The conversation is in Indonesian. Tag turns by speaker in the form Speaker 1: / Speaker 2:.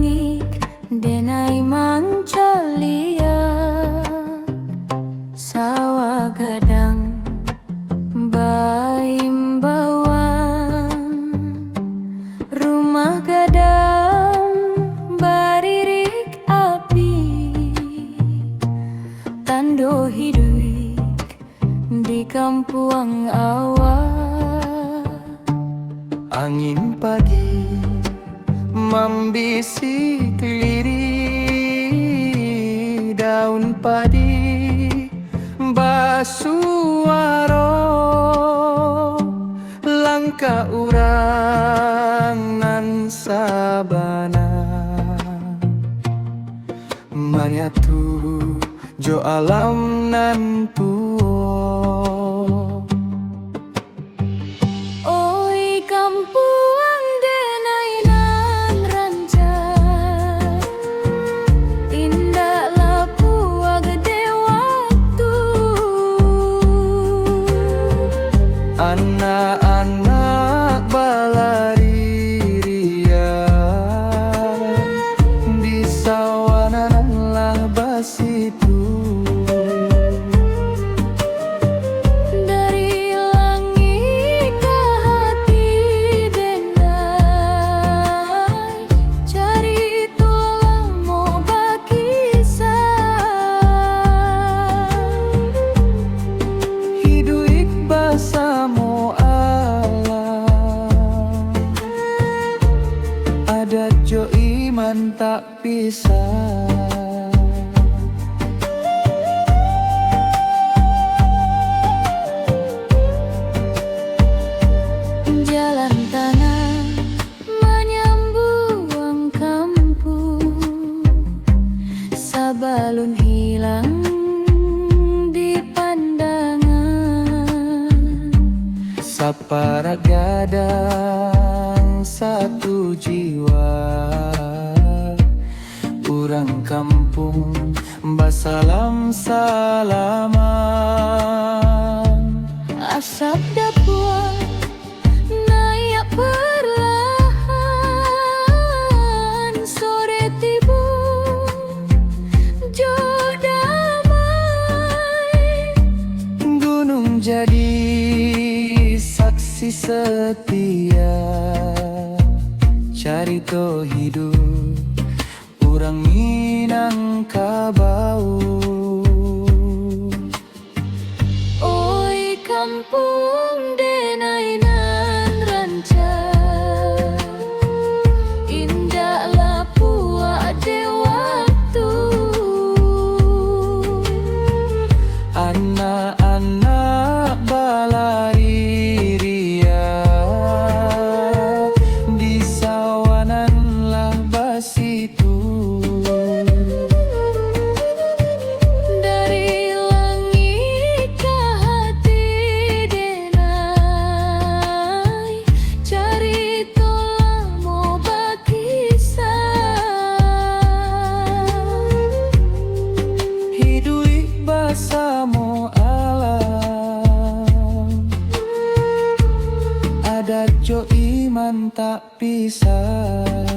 Speaker 1: langit denai mancalia sawah gadang baimbawan rumah gadang baririk api tando hidup di kampung awal.
Speaker 2: Angin pagi membisik lirih, daun padi basuaro, langkah urangan sabana menyatu jo alam nan tuo.
Speaker 1: Oi kampuang denai nan rancak, indah lapua gede waktu.
Speaker 2: Anak-anak balari ria di sawanan lah basitu. Adat jo iman tak pisah.
Speaker 1: Jalan tanah menyambung kampung, sabalun hilang di pandangan.
Speaker 2: Sapara gadang satu jiwa, urang kampung basalam salaman.
Speaker 1: Asap dapur naik perlahan, sore tiba jo damai.
Speaker 2: Gunung jadi saksi setia, carito hidup urang Minangkabau.
Speaker 1: Oi kampung denai nan rancak, indah lapua de waktu.
Speaker 2: Anak-anak balari ria di sawanan lah basitu.
Speaker 1: Dari langit ke hati denai, carito lamo bakisah.
Speaker 2: Hidup basamo alam, adat jo iman tak pisah.